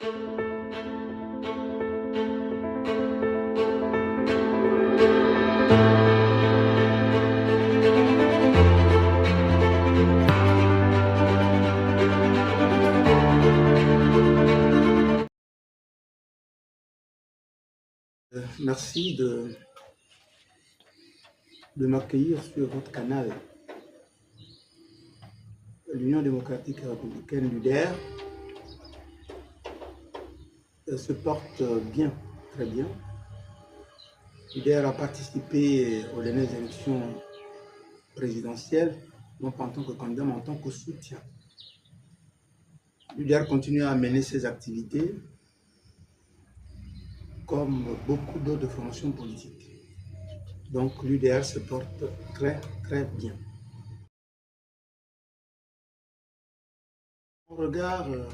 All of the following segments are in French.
Merci de m'accueillir sur votre canal. L'Union démocratique et républicaine, l'UDR, se porte bien, très bien. L'UDR a participé aux dernières élections présidentielles, non pas en tant que candidat, mais en tant que soutien. L'UDR continue à mener ses activités comme beaucoup d'autres formations politiques. Donc l'UDR se porte très, très bien. On regarde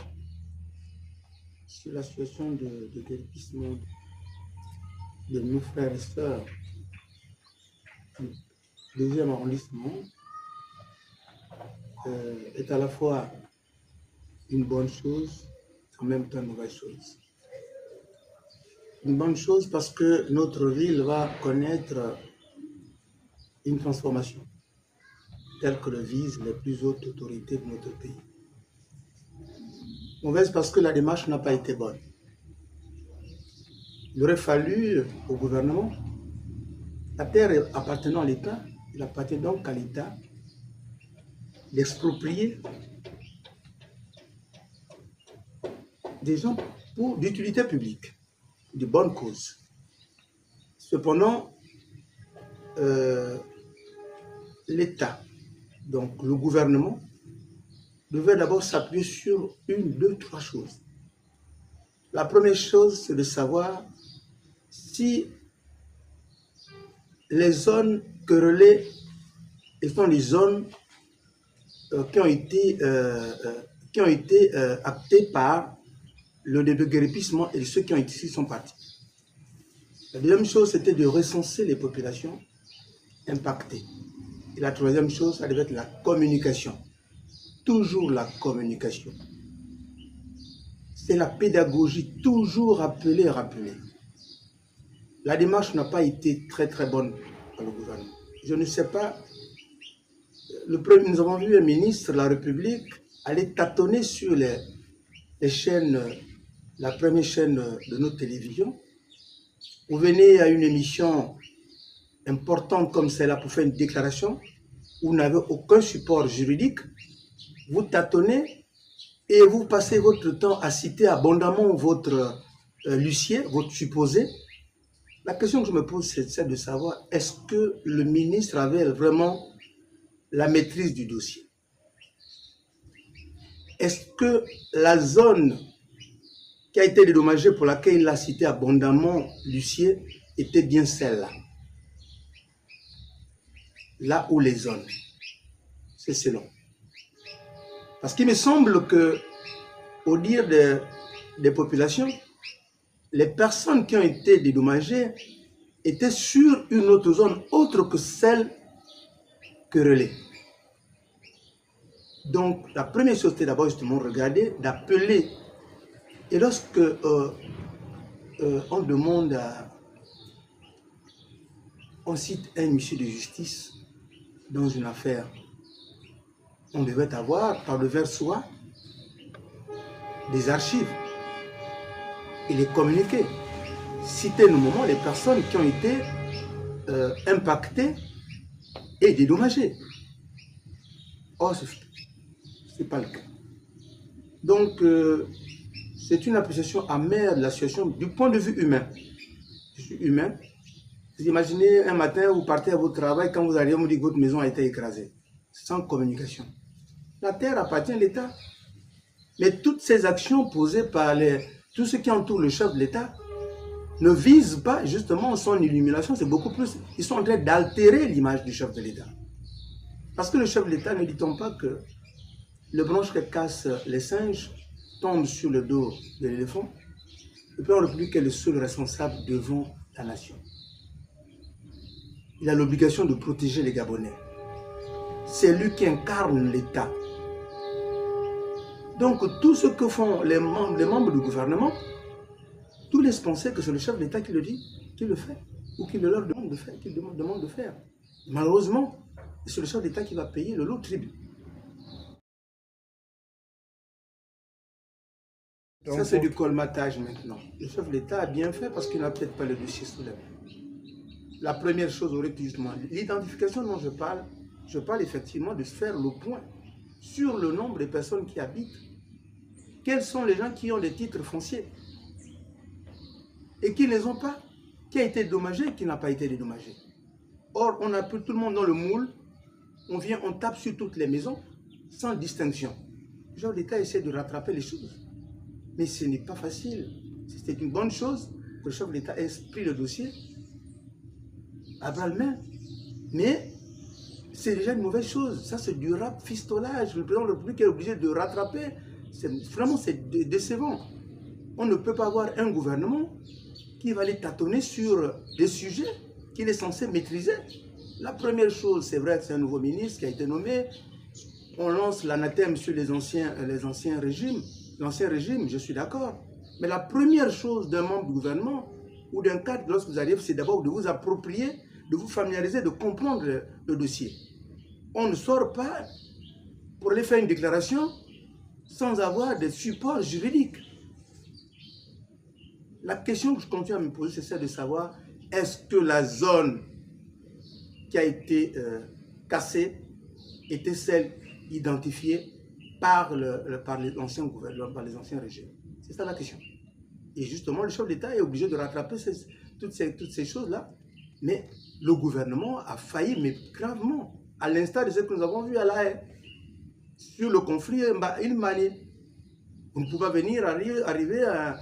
sur la situation de guérissement de nos frères et sœurs du deuxième arrondissement est à la fois une bonne chose, en même temps une mauvaise chose. Une bonne chose parce que notre ville va connaître une transformation telle que le visent les plus hautes autorités de notre pays. Mauvaise parce que la démarche n'a pas été bonne. Il aurait fallu au gouvernement, la terre appartenant à l'État, il appartient donc à l'État d'exproprier des gens d'utilité publique, de bonne cause. Cependant, l'État, donc le gouvernement, devait d'abord s'appuyer sur une, deux, trois choses. La première chose, c'est de savoir si les zones querellées sont les zones qui ont été actées par le déguerpissement et ceux qui ont été ici sont partis. La deuxième chose, c'était de recenser les populations impactées. Et la troisième chose, ça devait être la communication. Toujours la communication. C'est la pédagogie, toujours rappeler. La démarche n'a pas été très très bonne par le gouvernement. Je ne sais pas, nous avons vu un ministre de la République aller tâtonner sur les chaînes, la première chaîne de notre télévision. Vous venez à une émission importante comme celle-là pour faire une déclaration, vous n'avez aucun support juridique, vous tâtonnez et vous passez votre temps à citer abondamment votre l'huissier, votre supposé. La question que je me pose, c'est celle de savoir, est-ce que le ministre avait vraiment la maîtrise du dossier? Est-ce que la zone qui a été dédommagée, pour laquelle il a cité abondamment l'huissier, était bien celle-là? Là où les zones, c'est selon. Parce qu'il me semble que, au dire des populations, les personnes qui ont été dédommagées étaient sur une autre zone autre que celle querellée. Donc, la première chose, c'était d'abord justement regarder, d'appeler. Et lorsque on demande on cite un huissier de justice dans une affaire, on devait avoir par devers soi des archives et les communiquer. Citer nommément les personnes qui ont été impactées et dédommagées. Or, ce n'est pas le cas. Donc, c'est une appréciation amère de la situation du point de vue humain. Je suis humain. Vous imaginez un matin, vous partez à votre travail, quand vous arrivez, on vous dit que votre maison a été écrasée. Sans communication. La terre appartient à l'État. Mais toutes ces actions posées par tous ceux qui entourent le chef de l'État ne visent pas justement son illumination, c'est beaucoup plus. Ils sont en train d'altérer l'image du chef de l'État. Parce que le chef de l'État, ne dit-on pas que le branche que casse les singes tombe sur le dos de l'éléphant, le président de la République est le seul responsable devant la nation. Il a l'obligation de protéger les Gabonais. C'est lui qui incarne l'État. Donc tout ce que font les membres du gouvernement, tout laisse penser que c'est le chef d'État qui le dit, qui le fait, ou qui le leur demande de faire, qui demande de faire. Malheureusement, c'est le chef d'État qui va payer le lot tribut. Ça, c'est du colmatage maintenant. Le chef d'État a bien fait parce qu'il n'a peut-être pas le dossier sous la main. La première chose aurait été justement l'identification dont je parle effectivement de se faire le point sur le nombre de personnes qui habitent. Quels sont les gens qui ont des titres fonciers et qui ne les ont pas, qui a été dédommagé et qui n'a pas été dédommagé. Or, on a pris tout le monde dans le moule, on tape sur toutes les maisons sans distinction. Le chef d'État essaie de rattraper les choses. Mais ce n'est pas facile. C'était une bonne chose que le chef d'État ait pris le dossier à bras-le-main. Mais c'est déjà une mauvaise chose. Ça, c'est du rafistolage. Le président de la République est obligé de rattraper. Vraiment, c'est décevant. On ne peut pas avoir un gouvernement qui va aller tâtonner sur des sujets qu'il est censé maîtriser. La première chose, c'est vrai que c'est un nouveau ministre qui a été nommé. On lance l'anathème sur les anciens régimes. L'ancien régime, je suis d'accord. Mais la première chose d'un membre du gouvernement ou d'un cadre, lorsque vous arrivez, c'est d'abord de vous approprier, de vous familiariser, de comprendre le dossier. On ne sort pas pour aller faire une déclaration sans avoir des supports juridiques. La question que je continue à me poser, c'est celle de savoir est-ce que la zone qui a été cassée était celle identifiée par les anciens gouvernements, par les anciens régimes. C'est ça la question. Et justement, le chef d'État est obligé de rattraper toutes ces choses-là. Mais le gouvernement a failli, mais gravement, à l'instar de ce que nous avons vu à La Haye. Sur le conflit il Mali. On ne peut pas venir arriver à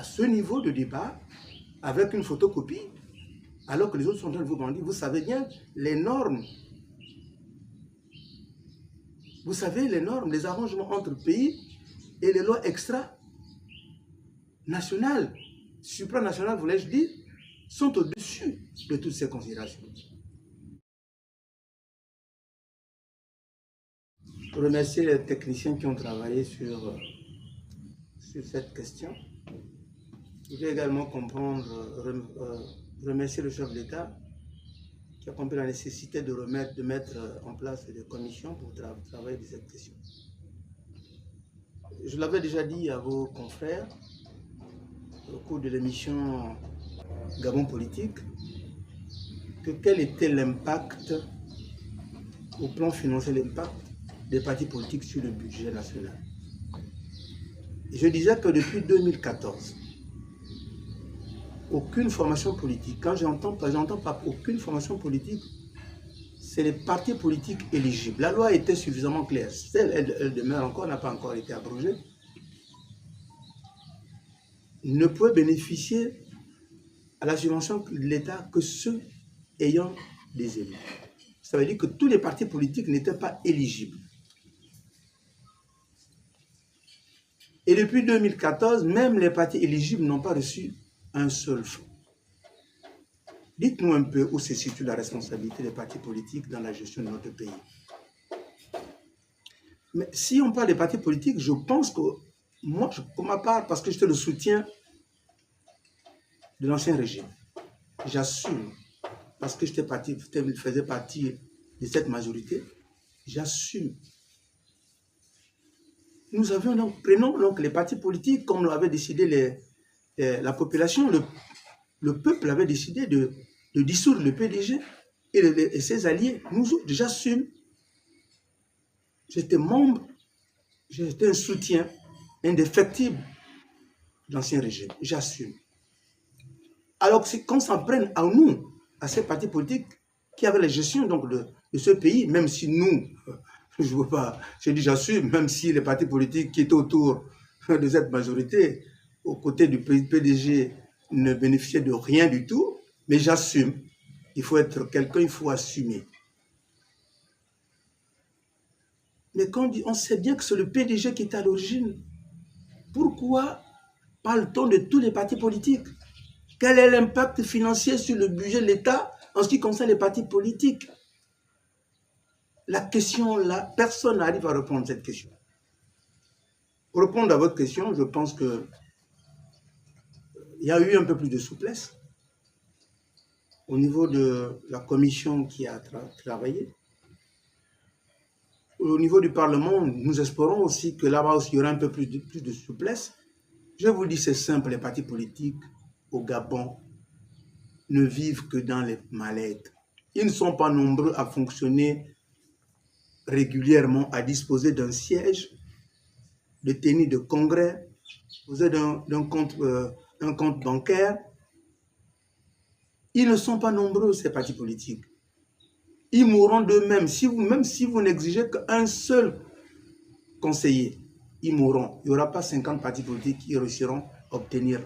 ce niveau de débat avec une photocopie, alors que les autres sont en train de vous brandir. Vous savez bien les normes. Vous savez, les normes, les arrangements entre pays et les lois extra-nationales, supranationales, voulais-je dire, sont au-dessus de toutes ces considérations. Je remercie les techniciens qui ont travaillé sur cette question. Je voudrais également remercier le chef d'État qui a compris la nécessité de mettre en place des commissions pour travailler de cette question. Je l'avais déjà dit à vos confrères au cours de l'émission Gabon Politique que quel était l'impact au plan financier, l'impact des partis politiques sur le budget national. Et je disais que depuis 2014, aucune formation politique, quand j'entends pas aucune formation politique, c'est les partis politiques éligibles. La loi était suffisamment claire. Elle demeure encore, n'a pas encore été abrogée. Ne pouvaient bénéficier à la subvention de l'État que ceux ayant des élus. Ça veut dire que tous les partis politiques n'étaient pas éligibles. Et depuis 2014, même les partis éligibles n'ont pas reçu un seul fonds. Dites-nous un peu où se situe la responsabilité des partis politiques dans la gestion de notre pays. Mais si on parle des partis politiques, je pense que moi, pour ma part, parce que j'étais le soutien de l'ancien régime, j'assume, parce que faisais partie de cette majorité, j'assume. Prenons donc les partis politiques, comme l'avait décidé la population, le peuple avait décidé de dissoudre le PDG et ses alliés. Nous autres, j'assume. J'étais membre, j'étais un soutien indéfectible de l'ancien régime. J'assume. Alors qu'on s'en prenne à nous, à ces partis politiques qui avaient la gestion donc, de ce pays, même si nous, je veux pas, je dis j'assume, même si les partis politiques qui étaient autour de cette majorité, aux côtés du PDG, ne bénéficiaient de rien du tout, mais j'assume. Il faut être quelqu'un, il faut assumer. Mais quand on sait bien que c'est le PDG qui est à l'origine, pourquoi parle-t-on de tous les partis politiques? Quel est l'impact financier sur le budget de l'État en ce qui concerne les partis politiques? la question là, personne n'arrive à répondre à cette question. Pour répondre à votre question, je pense qu'il y a eu un peu plus de souplesse au niveau de la commission qui a travaillé. Au niveau du Parlement, nous espérons aussi que là-bas aussi, il y aura un peu plus de souplesse. Je vous dis, c'est simple, les partis politiques au Gabon ne vivent que dans les mal-être. Ils ne sont pas nombreux à fonctionner régulièrement, à disposer d'un siège, de tenue de congrès, disposer d'un compte bancaire. Ils ne sont pas nombreux, ces partis politiques. Ils mourront d'eux-mêmes. Même si vous n'exigez qu'un seul conseiller, ils mourront. Il n'y aura pas 50 partis politiques qui réussiront à obtenir.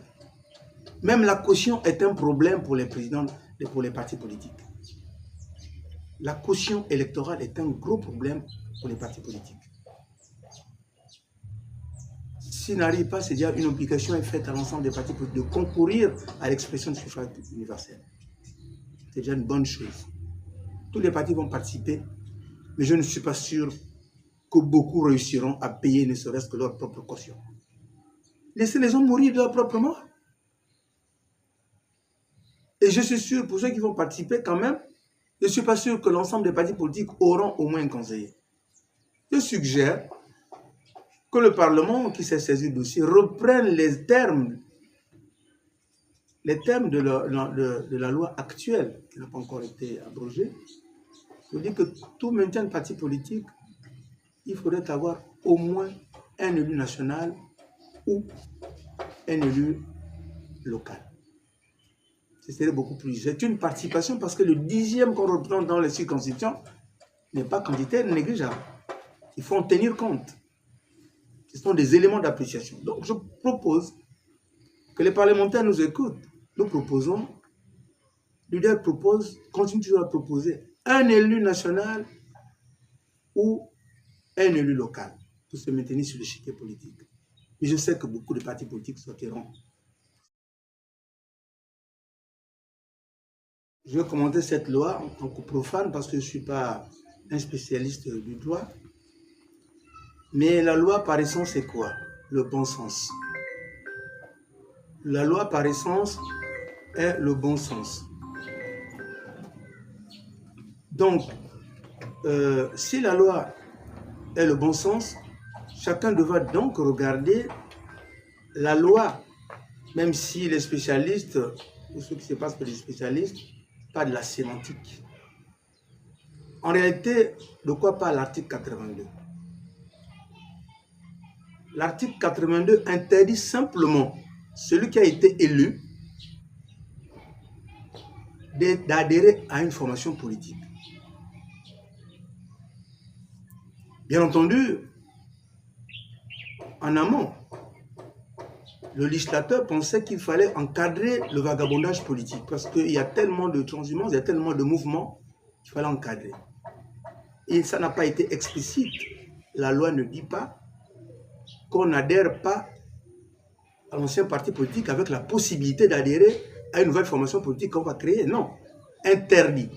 Même la caution est un problème pour les présidents, pour les partis politiques. La caution électorale est un gros problème pour les partis politiques. S'ils n'arrivent pas, c'est-à-dire une obligation est faite à l'ensemble des partis politiques de concourir à l'expression du suffrage universel. C'est déjà une bonne chose. Tous les partis vont participer, mais je ne suis pas sûr que beaucoup réussiront à payer ne serait-ce que leur propre caution. Laissez les gens mourir de leur propre mort. Et je suis sûr, pour ceux qui vont participer quand même, je ne suis pas sûr que l'ensemble des partis politiques auront au moins un conseiller. Je suggère que le Parlement, qui s'est saisi du dossier, reprenne les termes de la loi actuelle, qui n'a pas encore été abrogée. Je dis que tout maintien de parti politique, il faudrait avoir au moins un élu national ou un élu local. Ce serait beaucoup plus. C'est une participation parce que le 10e qu'on reprend dans les circonscriptions n'est pas quantitaire négligeable. Il faut en tenir compte. Ce sont des éléments d'appréciation. Donc je propose que les parlementaires nous écoutent. Nous proposons, l'UDER propose, continue toujours à proposer un élu national ou un élu local pour se maintenir sur l'échiquier politique. Mais je sais que beaucoup de partis politiques sortiront. Je vais commenter cette loi en tant que profane parce que je ne suis pas un spécialiste du droit. Mais la loi par essence, c'est quoi? Le bon sens. La loi par essence est le bon sens. Donc, si la loi est le bon sens, chacun devra donc regarder la loi, même si les spécialistes, ou ceux qui se passent pour les spécialistes, pas de la sémantique. En réalité, de quoi parle l'article 82? L'article 82 interdit simplement celui qui a été élu d'adhérer à une formation politique. Bien entendu, en amont, le législateur pensait qu'il fallait encadrer le vagabondage politique parce qu'il y a tellement de transhumance, il y a tellement de mouvements qu'il fallait encadrer. Et ça n'a pas été explicite. La loi ne dit pas qu'on n'adhère pas à l'ancien parti politique avec la possibilité d'adhérer à une nouvelle formation politique qu'on va créer. Non, interdit.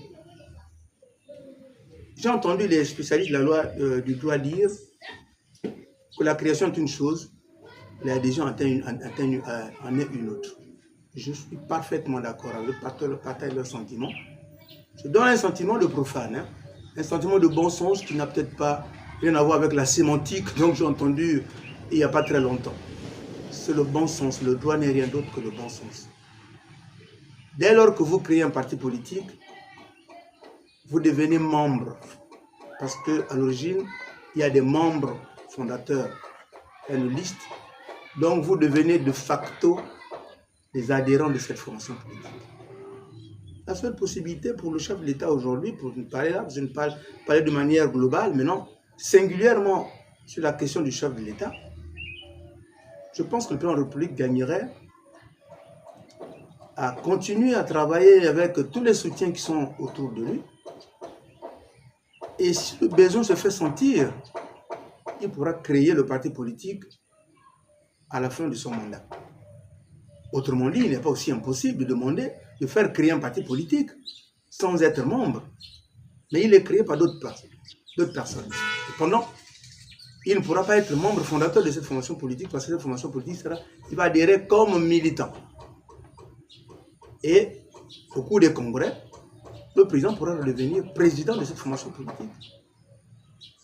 J'ai entendu les spécialistes de la loi du droit dire que la création est une chose, l'adhésion en est une autre. Je suis parfaitement d'accord avec eux, partage leur sentiment. Je donne un sentiment de profane, hein, un sentiment de bon sens qui n'a peut-être pas rien à voir avec la sémantique, donc j'ai entendu il n'y a pas très longtemps. C'est le bon sens, le droit n'est rien d'autre que le bon sens. Dès lors que vous créez un parti politique, vous devenez membre. Parce qu'à l'origine, il y a des membres fondateurs, il y a une liste. Donc vous devenez de facto des adhérents de cette formation politique. La seule possibilité pour le chef de l'État aujourd'hui, pour ne parler là, je ne parle de manière globale, mais non, singulièrement sur la question du chef de l'État, je pense que le président de la République gagnerait à continuer à travailler avec tous les soutiens qui sont autour de lui. Et si le besoin se fait sentir, il pourra créer le parti politique à la fin de son mandat. Autrement dit, il n'est pas aussi impossible de demander de faire créer un parti politique sans être membre. Mais il est créé par d'autres personnes. d'autres personnes. Cependant, il ne pourra pas être membre fondateur de cette formation politique parce que cette formation politique il va adhérer comme militant. Et au cours des congrès, le président pourra devenir président de cette formation politique.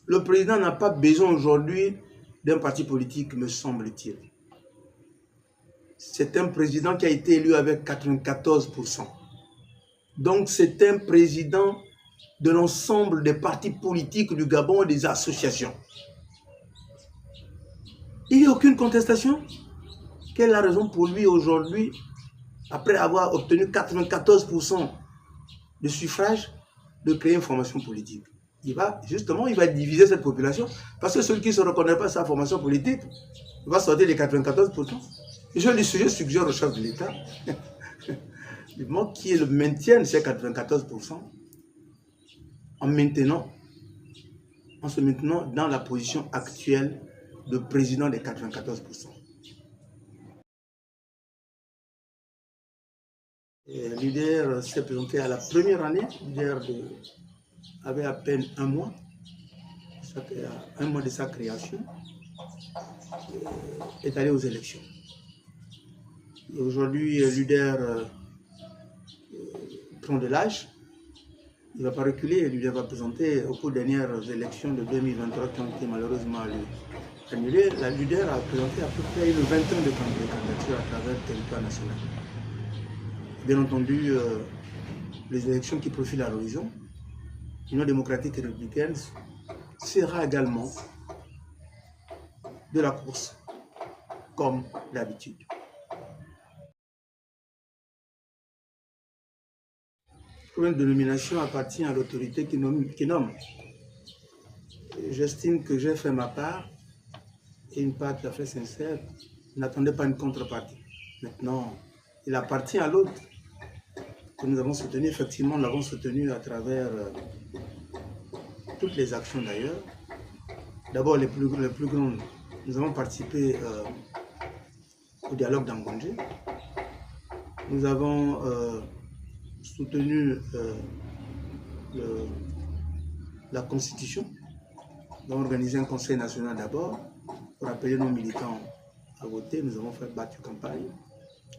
Le président n'a pas besoin aujourd'hui d'un parti politique, me semble-t-il. C'est un président qui a été élu avec 94%. Donc c'est un président de l'ensemble des partis politiques du Gabon et des associations. Il n'y a aucune contestation. Quelle est la raison pour lui aujourd'hui, après avoir obtenu 94% de suffrage, de créer une formation politique? Il va diviser cette population parce que celui qui ne se reconnaît pas sa formation politique, il va sortir les 94%. Je suggère au chef de l'État qui est le maintien de ces 94% en se maintenant dans la position actuelle de président des 94%. L'UDR s'est présenté à la première année. L'UDR avait à peine un mois de sa création, est allé aux élections. Aujourd'hui, l'UDR prend de l'âge. Il ne va pas reculer. L'UDR va présenter au cours des dernières élections de 2023 qui ont été malheureusement annulées. L'UDR a présenté à peu près une vingtaine de candidatures à travers le territoire national. Bien entendu, les élections qui profilent à l'horizon, l'Union démocratique et républicaine sera également de la course, comme d'habitude. Le problème de nomination appartient à l'autorité qui nomme. J'estime que j'ai fait ma part, et une part tout à fait sincère. N'attendez pas une contrepartie. Maintenant, il appartient à l'autre que nous avons soutenu. Effectivement, nous l'avons soutenu à travers toutes les actions d'ailleurs. D'abord, les plus grandes. Nous avons participé au dialogue d'Angondje. Nous avons soutenu la Constitution. Nous avons organisé un conseil national d'abord pour appeler nos militants à voter. Nous avons fait battre campagne.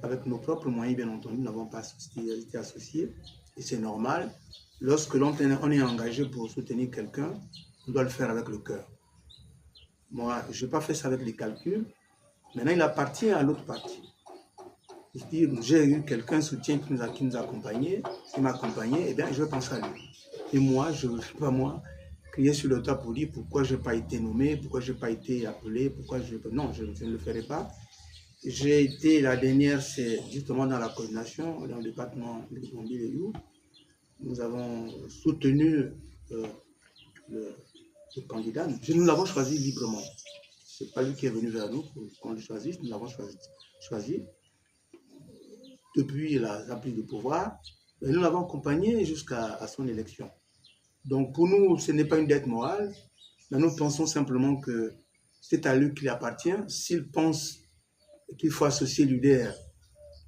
Avec nos propres moyens, bien entendu, nous n'avons pas été associés. Et c'est normal. Lorsque l'on est engagé pour soutenir quelqu'un, on doit le faire avec le cœur. Moi, je n'ai pas fait ça avec les calculs. Maintenant, il appartient à l'autre partie. J'ai eu quelqu'un soutien qui nous accompagnait, qui m'a accompagné, et bien je vais penser à lui. Et moi, je ne sais pas moi, crier sur le toit pour dire pourquoi je n'ai pas été nommé, pourquoi je n'ai pas été appelé, pourquoi je... Non, je ne le ferai pas. J'ai été la dernière, c'est justement dans la coordination, dans le département de Gombi et You. Nous avons soutenu le candidat. Nous l'avons choisi librement. Ce n'est pas lui qui est venu vers nous pour qu'on le choisisse, nous l'avons choisi. Depuis la prise de pouvoir, et nous l'avons accompagné jusqu'à son élection. Donc pour nous, ce n'est pas une dette morale, mais nous pensons simplement que c'est à lui qu'il appartient. S'il pense qu'il faut associer l'UDR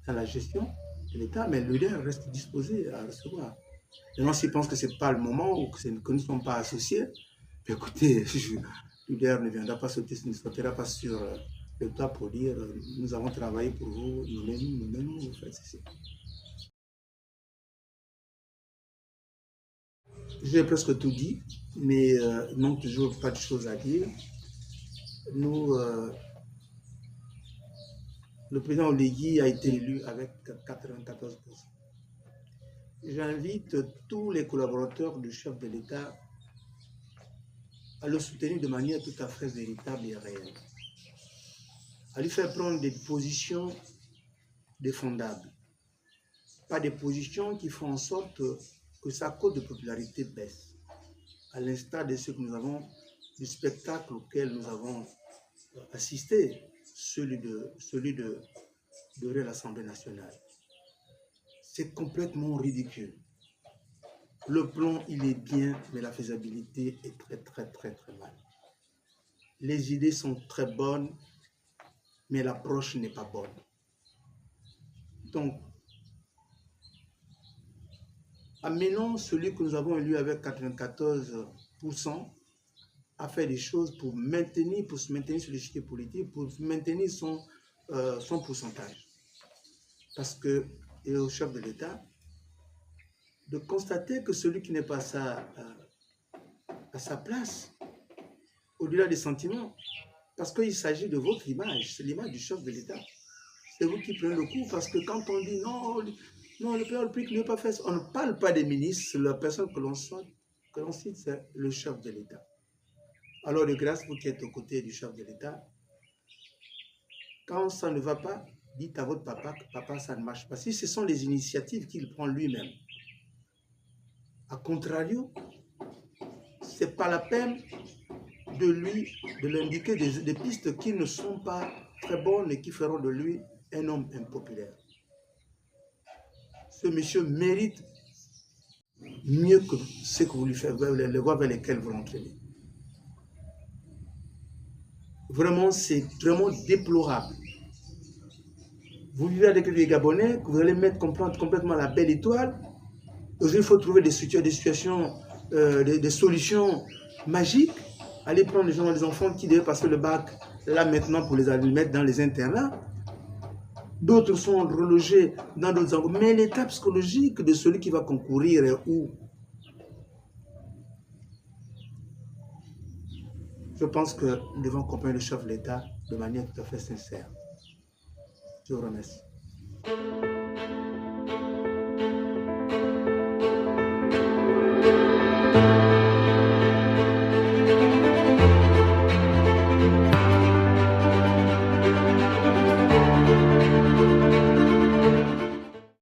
à la gestion de l'État, mais l'UDR reste disposé à recevoir. Maintenant, s'il pense que ce n'est pas le moment ou que nous ne sommes pas associés, écoutez, l'UDR ne viendra pas sauter, ne sautera pas sur le toit pour dire nous avons travaillé pour vous, nous-mêmes, vous faites ceci. J'ai presque tout dit, mais il manque toujours pas de choses à dire. Nous, le président Oligui a été élu avec 94%. J'invite tous les collaborateurs du chef de l'État à le soutenir de manière tout à fait véritable et réelle, à lui faire prendre des positions défendables, pas des positions qui font en sorte que sa cote de popularité baisse, à l'instar de ce que nous avons, du spectacle auquel nous avons assisté, celui de l'Assemblée nationale. C'est complètement ridicule. Le plan, il est bien, mais la faisabilité est très mal. Les idées sont très bonnes, mais l'approche n'est pas bonne. Donc, amenons celui que nous avons élu avec 94% poussant à faire des choses pour se maintenir sur l'échiquier politique, pour maintenir son pourcentage. Parce que, et au chef de l'État, de constater que celui qui n'est pas à sa place, au-delà des sentiments, parce qu'il s'agit de votre image, c'est l'image du chef de l'État. C'est vous qui prenez le coup, parce que quand on dit non, le président de la République ne peut pas faire ça, on ne parle pas des ministres, la personne que l'on cite, c'est le chef de l'État. Alors de grâce, vous qui êtes aux côtés du chef de l'État, quand ça ne va pas, dites à votre papa que papa, ça ne marche pas. Si ce sont les initiatives qu'il prend lui-même, à contrario, ce n'est pas la peine de l'indiquer des pistes qui ne sont pas très bonnes et qui feront de lui un homme impopulaire. Ce monsieur mérite mieux que ce que vous lui faites, les voies vers lesquelles vous l'entraînez. Vraiment, c'est vraiment déplorable. Vous vivez avec les Gabonais, que vous allez mettre complètement la belle étoile. Aujourd'hui, il faut trouver des situations, des solutions magiques. Allez prendre les enfants qui devaient passer le bac là maintenant pour les mettre dans les internats. D'autres sont relogés dans d'autres endroits. Mais l'état psychologique de celui qui va concourir est où? Je pense que nous devons accompagner le chef de l'État de manière tout à fait sincère. Je vous remercie.